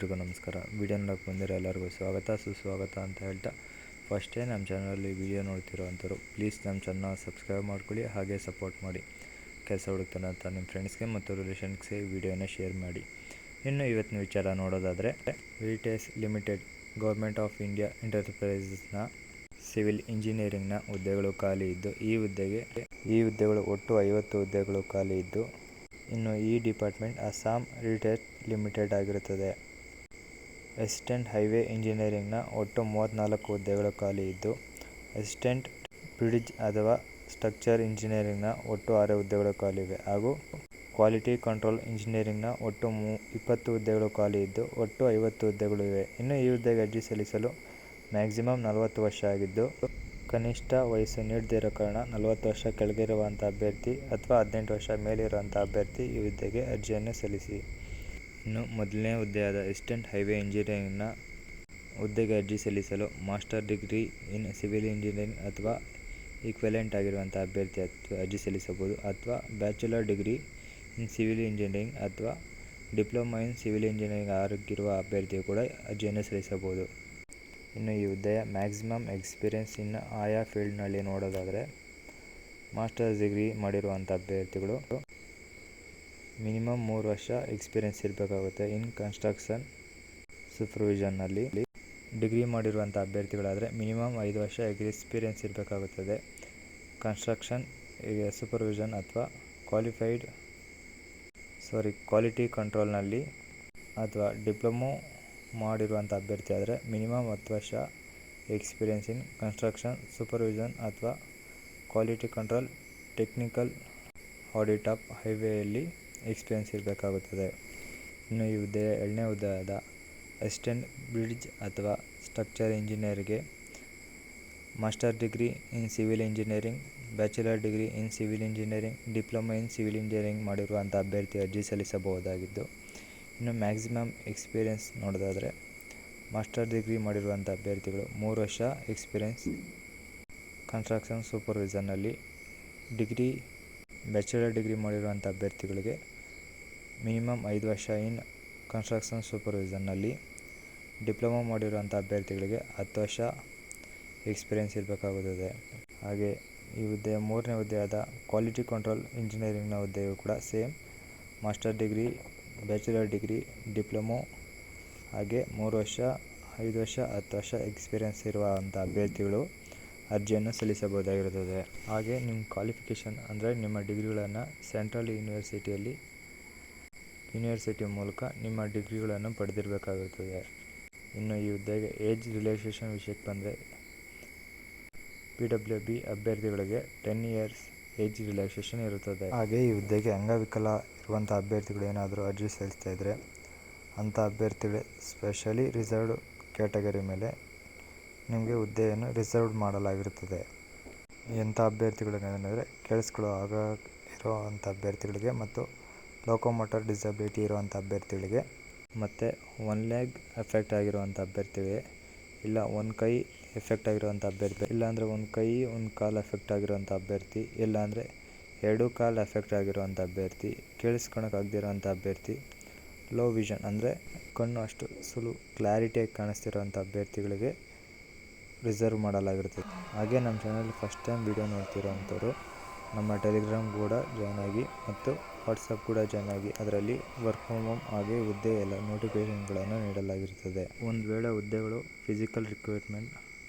ಎಲ್ರಿಗೂ ನಮಸ್ಕಾರ. ವಿಡಿಯೋ ನೋಡೋಕೆ ಬಂದಿರೋ ಎಲ್ಲರಿಗೂ ಸ್ವಾಗತ ಸುಸ್ವಾಗತ ಅಂತ ಹೇಳ್ತಾ, ಫಸ್ಟೇ ನಮ್ಮ ಚಾನಲಲ್ಲಿ ವಿಡಿಯೋ ನೋಡ್ತಿರೋ ಅಂಥವ್ರು ಪ್ಲೀಸ್ ನಮ್ಮ ಚಾನಲ್ ಸಬ್ಸ್ಕ್ರೈಬ್ ಮಾಡ್ಕೊಳ್ಳಿ, ಹಾಗೆ ಸಪೋರ್ಟ್ ಮಾಡಿ. ಕೆಲಸ ಹುಡುಕ್ತಾನೆ ಅಂತ ನಿಮ್ಮ ಫ್ರೆಂಡ್ಸ್ಗೆ ಮತ್ತು ರಿಲೇಷನ್ಸ್ಗೆ ವಿಡಿಯೋನ ಶೇರ್ ಮಾಡಿ. ಇನ್ನು ಇವತ್ತಿನ ವಿಚಾರ ನೋಡೋದಾದರೆ, ವಿಟೆಸ್ ಲಿಮಿಟೆಡ್ ಗೌರ್ಮೆಂಟ್ ಆಫ್ ಇಂಡಿಯಾ ಎಂಟರ್ಪ್ರೈಸಸ್ನ ಸಿವಿಲ್ ಇಂಜಿನಿಯರಿಂಗ್ನ ಹುದ್ದೆಗಳು ಖಾಲಿ ಇದ್ದು, ಈ ಹುದ್ದೆಗಳು ಒಟ್ಟು 50 ಹುದ್ದೆಗಳು ಖಾಲಿ ಇದ್ದು, ಇನ್ನು ಈ ಡಿಪಾರ್ಟ್ಮೆಂಟ್ ಅಸ್ಸಾಂ ವಿಟೆಸ್ ಲಿಮಿಟೆಡ್ ಆಗಿರುತ್ತದೆ. ಅಸಿಸ್ಟೆಂಟ್ ಹೈವೇ ಇಂಜಿನಿಯರಿಂಗ್ನ ಒಟ್ಟು 34 ಹುದ್ದೆಗಳು ಖಾಲಿ ಇದ್ದು, ಅಸಿಸ್ಟೆಂಟ್ ಬ್ರಿಡ್ಜ್ ಅಥವಾ ಸ್ಟ್ರಕ್ಚರ್ ಇಂಜಿನಿಯರಿಂಗ್ನ ಒಟ್ಟು 6 ಹುದ್ದೆಗಳು ಖಾಲಿ ಇವೆ. ಹಾಗೂ ಕ್ವಾಲಿಟಿ ಕಂಟ್ರೋಲ್ ಇಂಜಿನಿಯರಿಂಗ್ನ ಒಟ್ಟು 20 ಹುದ್ದೆಗಳು ಖಾಲಿ ಇದ್ದು, ಒಟ್ಟು 50 ಹುದ್ದೆಗಳು ಇವೆ. ಇನ್ನು ಈ ಹುದ್ದೆಗೆ ಅರ್ಜಿ ಸಲ್ಲಿಸಲು ಮ್ಯಾಕ್ಸಿಮಮ್ 40 ವರ್ಷ ಆಗಿದ್ದು, ಕನಿಷ್ಠ ವಯಸ್ಸು ನೀಡದಿರೋ ಕಾರಣ 40 ವರ್ಷ ಕೆಳಗಿರುವಂಥ ಅಭ್ಯರ್ಥಿ ಅಥವಾ 18 ವರ್ಷ ಮೇಲಿರುವಂಥ ಅಭ್ಯರ್ಥಿ ಈ ಹುದ್ದೆಗೆ ಅರ್ಜಿಯನ್ನು ಸಲ್ಲಿಸಿ. ಇನ್ನು ಮೊದಲನೇ ಹುದ್ದೆಯಾದ ಅಸಿಸ್ಟೆಂಟ್ ಹೈವೇ ಇಂಜಿನಿಯರಿಂಗ್ನ ಹುದ್ದೆಗೆ ಅರ್ಜಿ ಸಲ್ಲಿಸಲು master degree in civil engineering ಅಥವಾ ಈಕ್ವಲೆಂಟ್ ಆಗಿರುವಂಥ ಅಭ್ಯರ್ಥಿ ಅರ್ಜಿ ಸಲ್ಲಿಸಬಹುದು, ಅಥವಾ bachelor degree in civil engineering ಅಥವಾ ಡಿಪ್ಲೊಮಾ ಇನ್ ಸಿವಿಲ್ ಇಂಜಿನಿಯರಿಂಗ್ ಆಗಿರುವ ಅಭ್ಯರ್ಥಿಯು ಕೂಡ ಅರ್ಜಿಯನ್ನು ಸಲ್ಲಿಸಬಹುದು. ಇನ್ನು ಈ ಹುದ್ದೆಯ ಮ್ಯಾಕ್ಸಿಮಮ್ ಎಕ್ಸ್ಪೀರಿಯೆನ್ಸ್ ಇನ್ನು ಆಯಾ ಫೀಲ್ಡ್ನಲ್ಲಿ ನೋಡೋದಾದರೆ, ಮಾಸ್ಟರ್ಸ್ ಡಿಗ್ರಿ ಮಾಡಿರುವಂಥ ಅಭ್ಯರ್ಥಿಗಳು ಮಿನಿಮಮ್ 3 ವರ್ಷ ಎಕ್ಸ್ಪೀರಿಯೆನ್ಸ್ ಇರಬೇಕಾಗುತ್ತೆ ಇನ್ ಕನ್ಸ್ಟ್ರಕ್ಷನ್ ಸೂಪರ್ವಿಷನ್ನಲ್ಲಿ. ಡಿಗ್ರಿ ಮಾಡಿರುವಂಥ ಅಭ್ಯರ್ಥಿಗಳಾದರೆ ಮಿನಿಮಮ್ 5 ವರ್ಷ ಎಕ್ಸ್ಪೀರಿಯೆನ್ಸ್ ಇರಬೇಕಾಗುತ್ತದೆ ಕನ್ಸ್ಟ್ರಕ್ಷನ್ ಸೂಪರ್ವಿಷನ್ ಅಥವಾ ಕ್ವಾಲಿಟಿ ಕಂಟ್ರೋಲ್ನಲ್ಲಿ. ಅಥವಾ ಡಿಪ್ಲೊಮೊ ಮಾಡಿರುವಂಥ ಅಭ್ಯರ್ಥಿ ಆದರೆ ಮಿನಿಮಮ್ 10 ವರ್ಷ ಎಕ್ಸ್ಪೀರಿಯೆನ್ಸ್ ಇನ್ ಕನ್ಸ್ಟ್ರಕ್ಷನ್ ಸೂಪರ್ವಿಷನ್ ಅಥವಾ quality control technical audit of ಹೈವೇಯಲ್ಲಿ ಎಕ್ಸ್ಪೀರಿಯೆನ್ಸ್ ಇರಬೇಕಾಗುತ್ತದೆ. ಇನ್ನು ಈ ಹುದ್ದೆಯ ಎರಡನೇ ಹುದ್ದೆಯಾದ ಅಸಿಸ್ಟೆಂಟ್ ಬ್ರಿಡ್ಜ್ ಅಥವಾ ಸ್ಟ್ರಕ್ಚರ್ ಇಂಜಿನಿಯರ್ಗೆ master degree in civil engineering, bachelor degree in civil engineering, diploma in civil engineering ಮಾಡಿರುವಂಥ ಅಭ್ಯರ್ಥಿ ಅರ್ಜಿ ಸಲ್ಲಿಸಬಹುದಾಗಿದ್ದು, ಇನ್ನು ಮ್ಯಾಕ್ಸಿಮಮ್ ಎಕ್ಸ್ಪೀರಿಯೆನ್ಸ್ ನೋಡೋದಾದರೆ ಮಾಸ್ಟರ್ ಡಿಗ್ರಿ ಮಾಡಿರುವಂಥ ಅಭ್ಯರ್ಥಿಗಳು 3 ವರ್ಷ ಎಕ್ಸ್ಪೀರಿಯೆನ್ಸ್ ಕನ್ಸ್ಟ್ರಕ್ಷನ್ ಸೂಪರ್ವಿಷನ್ನಲ್ಲಿ. ಬ್ಯಾಚುಲರ್ ಡಿಗ್ರಿ ಮಾಡಿರುವಂಥ ಅಭ್ಯರ್ಥಿಗಳಿಗೆ ಮಿನಿಮಮ್ 5 ವರ್ಷ ಇನ್ ಕನ್ಸ್ಟ್ರಕ್ಷನ್ ಸೂಪರ್ವಿಷನ್ನಲ್ಲಿ. ಡಿಪ್ಲೊಮಾ ಮಾಡಿರುವಂಥ ಅಭ್ಯರ್ಥಿಗಳಿಗೆ 10 ವರ್ಷ ಎಕ್ಸ್ಪೀರಿಯೆನ್ಸ್ ಇರಬೇಕಾಗುತ್ತದೆ. ಹಾಗೆ ಈ ಹುದ್ದೆಯ ಮೂರನೇ ಹುದ್ದೆಯಾದ ಕ್ವಾಲಿಟಿ ಕಂಟ್ರೋಲ್ ಇಂಜಿನಿಯರಿಂಗ್ನ ಹುದ್ದೆಯು ಕೂಡ same master degree, bachelor degree, diploma ಹಾಗೆ 3 ವರ್ಷ, 5 ವರ್ಷ, 10 ವರ್ಷ ಎಕ್ಸ್ಪೀರಿಯೆನ್ಸ್ ಇರುವಂಥ ಅಭ್ಯರ್ಥಿಗಳು ಅರ್ಜಿಯನ್ನು ಸಲ್ಲಿಸಬಹುದಾಗಿರುತ್ತದೆ. ಹಾಗೆ ನಿಮ್ಮ ಕ್ವಾಲಿಫಿಕೇಷನ್ ಅಂದರೆ ನಿಮ್ಮ ಡಿಗ್ರಿಗಳನ್ನು ಸೆಂಟ್ರಲ್ ಯೂನಿವರ್ಸಿಟಿ ಮೂಲಕ ನಿಮ್ಮ ಡಿಗ್ರಿಗಳನ್ನು ಪಡೆದಿರಬೇಕಾಗುತ್ತದೆ. ಇನ್ನು ಈ ಹುದ್ದೆಗೆ ಏಜ್ ರಿಲ್ಯಾಕ್ಸೇಷನ್ ವಿಷಯಕ್ಕೆ ಬಂದರೆ, PWB ಅಭ್ಯರ್ಥಿಗಳಿಗೆ 10 ಇಯರ್ಸ್ ಏಜ್ ರಿಲ್ಯಾಕ್ಸೇಷನ್ ಇರುತ್ತದೆ. ಹಾಗೆ ಈ ಹುದ್ದೆಗೆ ಅಂಗವಿಕಲ ಇರುವಂಥ ಅಭ್ಯರ್ಥಿಗಳು ಏನಾದರೂ ಅರ್ಜಿ ಸಲ್ಲಿಸ್ತಾ ಇದ್ದರೆ, ಅಂಥ ಅಭ್ಯರ್ಥಿಗಳೇ ಸ್ಪೆಷಲಿ ರಿಸರ್ವ್ಡ್ ಕ್ಯಾಟಗರಿ ಮೇಲೆ ನಿಮಗೆ ಹುದ್ದೆಯನ್ನು ರಿಸರ್ವ್ಡ್ ಮಾಡಲಾಗಿರುತ್ತದೆ. ಎಂಥ ಅಭ್ಯರ್ಥಿಗಳಿಗೆ ಅಂದರೆ ಕೇಳಿಸ್ಕೊಳ್ಳೋ ಇರುವಂಥ ಅಭ್ಯರ್ಥಿಗಳಿಗೆ ಮತ್ತು ಲೋಕೋಮೋಟರ್ ಡಿಸಬಿಲಿಟಿ ಇರುವಂಥ ಅಭ್ಯರ್ಥಿಗಳಿಗೆ, ಮತ್ತು 1 ಲೆಗ್ ಎಫೆಕ್ಟ್ ಆಗಿರುವಂಥ ಅಭ್ಯರ್ಥಿಗಳಿಗೆ, ಇಲ್ಲ 1 ಕೈ ಎಫೆಕ್ಟ್ ಆಗಿರುವಂಥ ಅಭ್ಯರ್ಥಿ, ಇಲ್ಲಾಂದರೆ 1 ಕೈ 1 ಕಾಲು ಎಫೆಕ್ಟ್ ಆಗಿರುವಂಥ ಅಭ್ಯರ್ಥಿ, ಇಲ್ಲಾಂದರೆ 2 ಕಾಲು ಎಫೆಕ್ಟ್ ಆಗಿರುವಂಥ ಅಭ್ಯರ್ಥಿ, ಕೇಳಿಸ್ಕೊಳಕ್ಕಾಗದಿರೋಂಥ ಅಭ್ಯರ್ಥಿ, ಲೋ ವಿಷನ್ ಅಂದರೆ ಕಣ್ಣು ಅಷ್ಟು ಕ್ಲಾರಿಟಿಯಾಗಿ ಕಾಣಿಸ್ತಿರೋಂಥ ಅಭ್ಯರ್ಥಿಗಳಿಗೆ ರಿಸರ್ವ್ ಮಾಡಲಾಗಿರುತ್ತದೆ. ಹಾಗೆ ನಮ್ಮ ಚಾನಲ್ ಫಸ್ಟ್ ಟೈಮ್ ವಿಡಿಯೋ ನೋಡ್ತಿರೋ ಅಂಥವ್ರು ನಮ್ಮ ಟೆಲಿಗ್ರಾಮ್ ಕೂಡ ಜಾಯ್ನ್ ಆಗಿ ಮತ್ತು ವಾಟ್ಸಪ್ ಕೂಡ ಜಾಯ್ನ್ ಆಗಿ, ಅದರಲ್ಲಿ ವರ್ಕ್ ಫ್ರಮ್ ಹೋಮ್ ಹಾಗೆ ಹುದ್ದೆ ಎಲ್ಲ ನೋಟಿಫಿಕೇಷನ್ಗಳನ್ನು ನೀಡಲಾಗಿರುತ್ತದೆ. ಒಂದು ವೇಳೆ ಹುದ್ದೆಗಳು ಫಿಸಿಕಲ್ ರಿಕ್ವೈರ್ಮೆಂಟ್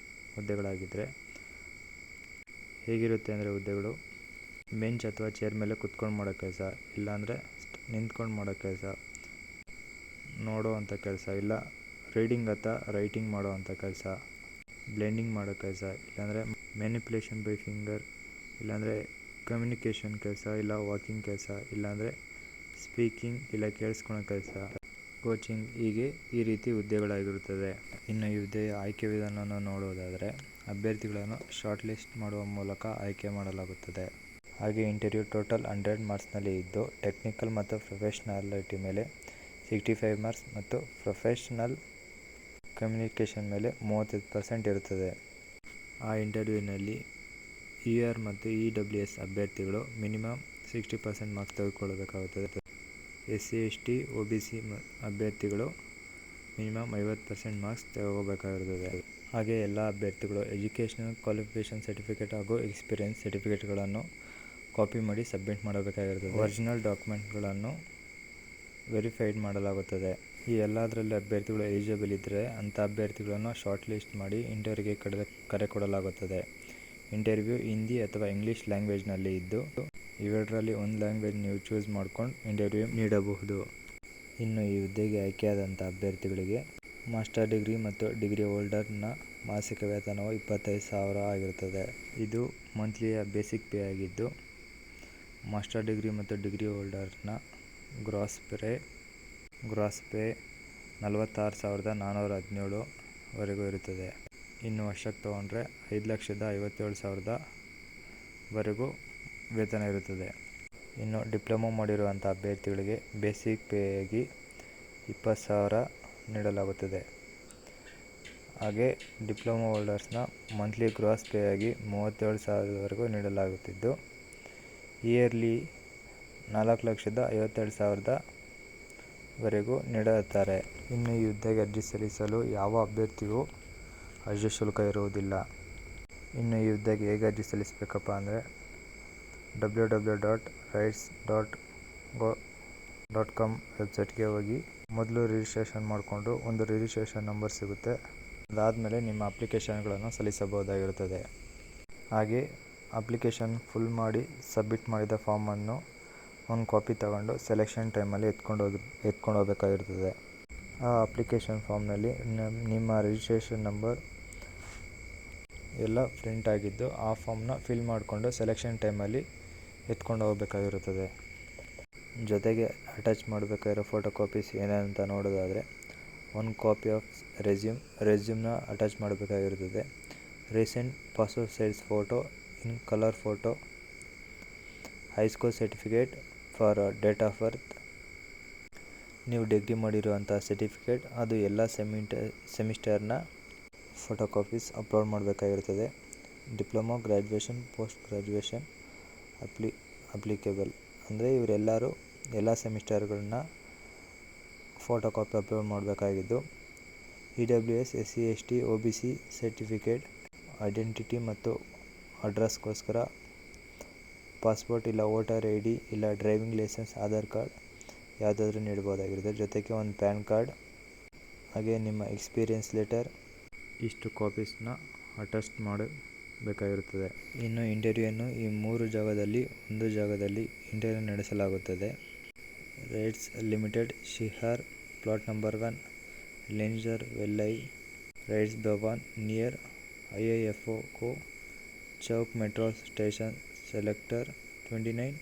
ಹುದ್ದೆಗಳಾಗಿದ್ದರೆ ಹೇಗಿರುತ್ತೆ ಅಂದರೆ, ಹುದ್ದೆಗಳು ಬೆಂಚ್ ಅಥವಾ ಚೇರ್ ಮೇಲೆ ಕುತ್ಕೊಂಡು ಮಾಡೋ ಕೆಲಸ, ಇಲ್ಲಾಂದರೆ ನಿಂತ್ಕೊಂಡು ಮಾಡೋ ಕೆಲಸ, ನೋಡೋ ಅಂಥ ಕೆಲಸ, ಇಲ್ಲ ರೀಡಿಂಗ್ ಅಥವಾ ರೈಟಿಂಗ್ ಮಾಡೋ ಅಂಥ ಕೆಲಸ, ಬ್ಲೆಂಡಿಂಗ್ ಮಾಡೋ ಕೆಲಸ, ಇಲ್ಲಾಂದರೆ ಮ್ಯಾನಿಪ್ಯುಲೇಷನ್ ಬೈ ಫಿಂಗರ್, ಇಲ್ಲಾಂದರೆ ಕಮ್ಯುನಿಕೇಷನ್ ಕೆಲಸ, ಇಲ್ಲ ವಾಕಿಂಗ್ ಕೆಲಸ, ಇಲ್ಲಾಂದರೆ ಸ್ಪೀಕಿಂಗ್ ಇಲ್ಲ ಕೇಳಿಸ್ಕೊಳೋ ಕೆಲಸ, ಕೋಚಿಂಗ್, ಹೀಗೆ ಈ ರೀತಿ ಹುದ್ದೆಗಳಾಗಿರುತ್ತದೆ. ಇನ್ನು ಈ ಹುದ್ದೆಯ ಆಯ್ಕೆ ವಿಧಾನವನ್ನು ನೋಡೋದಾದರೆ, ಅಭ್ಯರ್ಥಿಗಳನ್ನು ಶಾರ್ಟ್ ಲಿಸ್ಟ್ ಮಾಡುವ ಮೂಲಕ ಆಯ್ಕೆ ಮಾಡಲಾಗುತ್ತದೆ. ಹಾಗೆ ಇಂಟರ್ವ್ಯೂ ಟೋಟಲ್ 100 ಮಾರ್ಕ್ಸ್ನಲ್ಲಿ ಇದ್ದು, ಟೆಕ್ನಿಕಲ್ ಮತ್ತು ಪ್ರೊಫೆಷ್ನಾಲಿಟಿ ಮೇಲೆ 65 ಮಾರ್ಕ್ಸ್ ಮತ್ತು ಪ್ರೊಫೆಷ್ನಲ್ ಕಮ್ಯುನಿಕೇಷನ್ ಮೇಲೆ 35% ಇರುತ್ತದೆ. ಆ ಇಂಟರ್ವ್ಯೂನಲ್ಲಿ ER ಮತ್ತು EWS ಅಭ್ಯರ್ಥಿಗಳು ಮಿನಿಮಮ್ 60% ಮಾರ್ಕ್ಸ್ ತೆಗೆದುಕೊಳ್ಳಬೇಕಾಗುತ್ತದೆ. SC ST OBC ಅಭ್ಯರ್ಥಿಗಳು ಮಿನಿಮಮ್ 50% ಮಾರ್ಕ್ಸ್ ತಗೋಬೇಕಾಗಿರುತ್ತದೆ. ಹಾಗೆ ಎಲ್ಲ ಅಭ್ಯರ್ಥಿಗಳು ಎಜುಕೇಷನಲ್ ಕ್ವಾಲಿಫಿಕೇಷನ್ ಸರ್ಟಿಫಿಕೇಟ್ ಹಾಗೂ ಎಕ್ಸ್ಪೀರಿಯನ್ಸ್ ಸರ್ಟಿಫಿಕೇಟ್ಗಳನ್ನು ಕಾಪಿ ಮಾಡಿ ಸಬ್ಮಿಟ್ ಮಾಡಬೇಕಾಗಿರುತ್ತದೆ. ಒರಿಜಿನಲ್ ಡಾಕ್ಯುಮೆಂಟ್ಗಳನ್ನು ವೆರಿಫೈಡ್ ಮಾಡಲಾಗುತ್ತದೆ. ಈ ಎಲ್ಲದರಲ್ಲಿ ಅಭ್ಯರ್ಥಿಗಳು ಎಲಿಜಿಬಲ್ ಇದ್ದರೆ ಅಂಥ ಅಭ್ಯರ್ಥಿಗಳನ್ನು ಶಾರ್ಟ್ ಲಿಸ್ಟ್ ಮಾಡಿ ಇಂಟರ್ವ್ಯೂಗೆ ಕರೆ ಕೊಡಲಾಗುತ್ತದೆ. ಇಂಟರ್ವ್ಯೂ ಹಿಂದಿ ಅಥವಾ ಇಂಗ್ಲೀಷ್ ಲ್ಯಾಂಗ್ವೇಜ್ನಲ್ಲಿ ಇದ್ದು ಇವೆರಡರಲ್ಲಿ ಒಂದು ಲ್ಯಾಂಗ್ವೇಜ್ ನೀವು ಚೂಸ್ ಮಾಡ್ಕೊಂಡು ಇಂಟರ್ವ್ಯೂ ನೀಡಬಹುದು. ಇನ್ನು ಈ ಹುದ್ದೆಗೆ ಆಯ್ಕೆಯಾದಂಥ ಅಭ್ಯರ್ಥಿಗಳಿಗೆ ಮಾಸ್ಟರ್ ಡಿಗ್ರಿ ಮತ್ತು ಡಿಗ್ರಿ ಹೋಲ್ಡರ್ನ ಮಾಸಿಕ ವೇತನವು 25,000 ಆಗಿರುತ್ತದೆ. ಇದು ಮಂತ್ಲಿಯ ಬೇಸಿಕ್ ಪೇ ಆಗಿದ್ದು ಮಾಸ್ಟರ್ ಡಿಗ್ರಿ ಮತ್ತು ಡಿಗ್ರಿ ಹೋಲ್ಡರ್ನ ಗ್ರಾಸ್ ಪೇ 46,417 ವರೆಗೂ ಇರುತ್ತದೆ. ಇನ್ನು ವರ್ಷಕ್ಕೆ ತೊಗೊಂಡ್ರೆ 5,57,000 ವರೆಗೂ ವೇತನ ಇರುತ್ತದೆ. ಇನ್ನು ಡಿಪ್ಲೊಮೊ ಮಾಡಿರುವಂಥ ಅಭ್ಯರ್ಥಿಗಳಿಗೆ ಬೇಸಿಕ್ ಪೇ ಆಗಿ 20,000 ನೀಡಲಾಗುತ್ತದೆ. ಹಾಗೆ ಡಿಪ್ಲೊಮೊ ಹೋಲ್ಡರ್ಸ್ನ ಮಂತ್ಲಿ ಗ್ರಾಸ್ ಪೇ ಆಗಿ 37,000ವರೆಗೂ ನೀಡಲಾಗುತ್ತಿದ್ದು ಇಯರ್ಲಿ 4,52,000 ವರೆಗೂ ನೀಡುತ್ತಾರೆ. ಇನ್ನು ಈ ಹುದ್ದೆಗೆ ಅರ್ಜಿ ಸಲ್ಲಿಸಲು ಯಾವ ಅಭ್ಯರ್ಥಿಗೂ ಅರ್ಜಿ ಶುಲ್ಕ ಇರುವುದಿಲ್ಲ. ಇನ್ನು ಈ ಹುದ್ದೆಗೆ ಹೇಗೆ ಅರ್ಜಿ ಸಲ್ಲಿಸಬೇಕಪ್ಪ ಅಂದರೆ www.rites.go.com ವೆಬ್ಸೈಟ್ಗೆ ಹೋಗಿ ಮೊದಲು ರಿಜಿಸ್ಟ್ರೇಷನ್ ಮಾಡಿಕೊಂಡು ಒಂದು ರಿಜಿಸ್ಟ್ರೇಷನ್ ನಂಬರ್ ಸಿಗುತ್ತೆ. ಅದಾದಮೇಲೆ ನಿಮ್ಮ ಅಪ್ಲಿಕೇಶನ್ಗಳನ್ನು ಸಲ್ಲಿಸಬಹುದಾಗಿರುತ್ತದೆ. ಹಾಗೆ ಅಪ್ಲಿಕೇಶನ್ ಫುಲ್ ಮಾಡಿ ಸಬ್ಮಿಟ್ ಮಾಡಿದ ಫಾರ್ಮನ್ನು ಒಂದು ಕಾಪಿ ತಗೊಂಡು ಸೆಲೆಕ್ಷನ್ ಟೈಮಲ್ಲಿ ಎತ್ಕೊಂಡು ಹೋಗಬೇಕಾಗಿರ್ತದೆ. ಆ ಅಪ್ಲಿಕೇಶನ್ ಫಾರ್ಮ್ನಲ್ಲಿ ನಿಮ್ಮ ರಿಜಿಸ್ಟ್ರೇಷನ್ ನಂಬರ್ ಎಲ್ಲ ಪ್ರಿಂಟ್ ಆಗಿದ್ದು ಆ ಫಾರ್ಮ್ನ ಫಿಲ್ ಮಾಡಿಕೊಂಡು ಸೆಲೆಕ್ಷನ್ ಟೈಮಲ್ಲಿ ಎತ್ಕೊಂಡು ಹೋಗಬೇಕಾಗಿರುತ್ತದೆ. ಜೊತೆಗೆ ಅಟ್ಯಾಚ್ ಮಾಡಬೇಕಾಗಿರೋ ಫೋಟೋ ಕಾಪೀಸ್ ಏನೇನಂತ ನೋಡೋದಾದರೆ ಒಂದು ಕಾಪಿ ಆಫ್ ರೆಸ್ಯೂಮ್ನ ಅಟ್ಯಾಚ್ ಮಾಡಬೇಕಾಗಿರುತ್ತದೆ. Recent passport size photo in colour photo, high school certificate for date of birth, ನೀವು ಡಿಗ್ರಿ ಮಾಡಿರುವಂಥ ಸರ್ಟಿಫಿಕೇಟ್ ಅದು ಎಲ್ಲ ಸೆಮಿಸ್ಟರ್ನ ಫೋಟೋ ಕಾಪೀಸ್ ಅಪ್ಲೋಡ್ ಮಾಡಬೇಕಾಗಿರ್ತದೆ. Diploma, graduation, post graduation applicable ಅಂದರೆ ಇವರೆಲ್ಲರೂ ಎಲ್ಲ ಸೆಮಿಸ್ಟರ್ಗಳನ್ನ ಫೋಟೋ ಕಾಪಿ ಅಪ್ಲೋಡ್ ಮಾಡಬೇಕಾಗಿದ್ದು EWS, SC, ST, OBC certificate, identity ಮತ್ತು ಅಡ್ರೆಸ್ಗೋಸ್ಕರ ಪಾಸ್ಪೋರ್ಟ್ ಇಲ್ಲ ವೋಟರ್ ID ಇಲ್ಲ ಡ್ರೈವಿಂಗ್ ಲೈಸೆನ್ಸ್, ಆಧಾರ್ ಕಾರ್ಡ್ ಯಾವುದಾದ್ರೂ ನೀಡಬಹುದಾಗಿರುತ್ತೆ. ಜೊತೆಗೆ ಒಂದು ಪ್ಯಾನ್ ಕಾರ್ಡ್ ಹಾಗೆ ನಿಮ್ಮ ಎಕ್ಸ್ಪೀರಿಯನ್ಸ್ ಲೆಟರ್ ಇಷ್ಟು ಕಾಪೀಸ್ನ ಅಟ್ಯಾಚ್ ಮಾಡಬೇಕಾಗಿರುತ್ತದೆ. ಇನ್ನು ಇಂಟರ್ವ್ಯೂವನ್ನು ಈ 3 ಜಾಗದಲ್ಲಿ ಒಂದು ಜಾಗದಲ್ಲಿ ಇಂಟರ್ವ್ಯೂ ನಡೆಸಲಾಗುತ್ತದೆ. RITES limited, Shikhar, plot number 1, leisure valley, RITES Bhawan near IIFO Chowk, metro station, sector 29,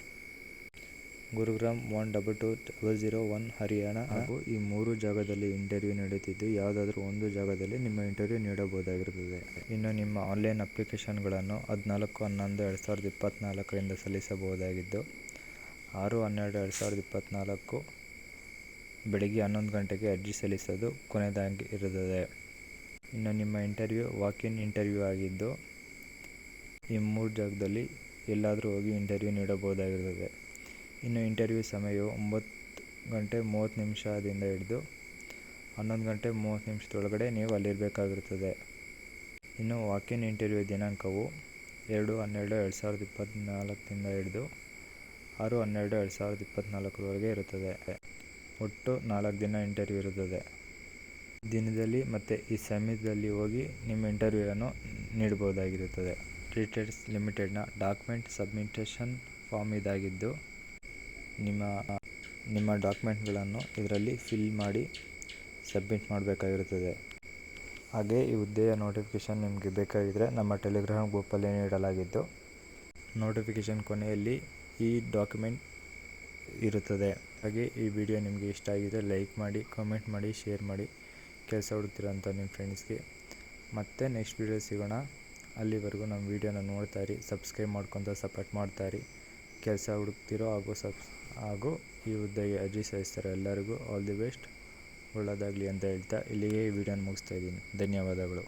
Gurugram 12201, Haryana. ಹಾಗೂ ಈ 3 ಜಾಗದಲ್ಲಿ ಇಂಟರ್ವ್ಯೂ ನಡೆಯುತ್ತಿದ್ದು ಯಾವುದಾದ್ರೂ ಒಂದು ಜಾಗದಲ್ಲಿ ನಿಮ್ಮ ಇಂಟರ್ವ್ಯೂ ನೀಡಬಹುದಾಗಿರುತ್ತದೆ. ಇನ್ನು ನಿಮ್ಮ ಆನ್ಲೈನ್ ಅಪ್ಲಿಕೇಶನ್ಗಳನ್ನು 14/11/2024 ಸಲ್ಲಿಸಬಹುದಾಗಿದ್ದು 6/12/2024 ಬೆಳಗ್ಗೆ 11 ಗಂಟೆಗೆ ಅರ್ಜಿ ಸಲ್ಲಿಸೋದು ಕೊನೆಯದಾಗಿ ಇರುತ್ತದೆ. ಇನ್ನು ನಿಮ್ಮ ಇಂಟರ್ವ್ಯೂ ವಾಕ್-ಇನ್ ಇಂಟರ್ವ್ಯೂ ಆಗಿದ್ದು ಈ 3 ಜಾಗದಲ್ಲಿ ಎಲ್ಲಾದರೂ ಹೋಗಿ ಇಂಟರ್ವ್ಯೂ ನೀಡಬಹುದಾಗಿರುತ್ತದೆ. ಇನ್ನು ಇಂಟರ್ವ್ಯೂ ಸಮಯವು 9:30 ಹಿಡಿದು 11:30 ನೀವು ಅಲ್ಲಿರಬೇಕಾಗಿರುತ್ತದೆ. ಇನ್ನು ವಾಕ್-ಇನ್ ಇಂಟರ್ವ್ಯೂ ದಿನಾಂಕವು 2/12/2024 ಹಿಡಿದು 6/12/2024 ಇರುತ್ತದೆ. ಒಟ್ಟು 4 ದಿನ ಇಂಟರ್ವ್ಯೂ ಇರುತ್ತದೆ. ದಿನದಲ್ಲಿ ಮತ್ತು ಈ ಸಮಯದಲ್ಲಿ ಹೋಗಿ ನಿಮ್ಮ ಇಂಟರ್ವ್ಯೂವನ್ನು ನೀಡಬಹುದಾಗಿರುತ್ತದೆ. ರೈಟ್ಸ್ ಲಿಮಿಟೆಡ್ನ ಡಾಕ್ಯುಮೆಂಟ್ ಸಬ್ಮಿಷನ್ ಫಾರ್ಮ್ ಇದಾಗಿದ್ದು ನಿಮ್ಮ ಡಾಕ್ಯುಮೆಂಟ್ಗಳನ್ನು ಇದರಲ್ಲಿ ಫಿಲ್ ಮಾಡಿ ಸಬ್ಮಿಟ್ ಮಾಡಬೇಕಾಗಿರುತ್ತದೆ. ಹಾಗೆ ಈ ಹುದ್ದೆಯ ನೋಟಿಫಿಕೇಷನ್ ನಿಮಗೆ ಬೇಕಾಗಿದ್ದರೆ ನಮ್ಮ ಟೆಲಿಗ್ರಾಮ್ ಗ್ರೂಪಲ್ಲಿ ನೀಡಲಾಗಿದ್ದು ನೋಟಿಫಿಕೇಷನ್ ಕೊನೆಯಲ್ಲಿ ಈ ಡಾಕ್ಯುಮೆಂಟ್ ಇರುತ್ತದೆ. ಹಾಗೆ ಈ ವಿಡಿಯೋ ನಿಮಗೆ ಇಷ್ಟ ಆಗಿದ್ದರೆ ಲೈಕ್ ಮಾಡಿ, ಕಾಮೆಂಟ್ ಮಾಡಿ, ಶೇರ್ ಮಾಡಿ. ಕೆಲಸ ಹುಡುಕ್ತಿರೋಂಥ ನಿಮ್ಮ ಫ್ರೆಂಡ್ಸ್ಗೆ. ಮತ್ತೆ ನೆಕ್ಸ್ಟ್ ವಿಡಿಯೋ ಸಿಗೋಣ. ಅಲ್ಲಿವರೆಗೂ ನಮ್ಮ ವಿಡಿಯೋನ ನೋಡ್ತಾಯಿರಿ, ಸಬ್ಸ್ಕ್ರೈಬ್ ಮಾಡ್ಕೊತ ಸಪೋರ್ಟ್ ಮಾಡ್ತಾಯಿರಿ. ಕೆಲಸ ಹುಡುಕ್ತಿರೋ ಹಾಗೂ ಈ ಹುದ್ದೆಗೆ ಅರ್ಜಿ ಸಲ್ಲಿಸ್ತಾರೋ ಎಲ್ಲರಿಗೂ ಆಲ್ ದಿ ಬೆಸ್ಟ್, ಒಳ್ಳೆಯದಾಗಲಿ ಅಂತ ಹೇಳ್ತಾ ಇಲ್ಲಿಗೆ ಈ ವಿಡಿಯೋನ ಮುಗಿಸ್ತಾ ಇದ್ದೀನಿ. ಧನ್ಯವಾದಗಳು.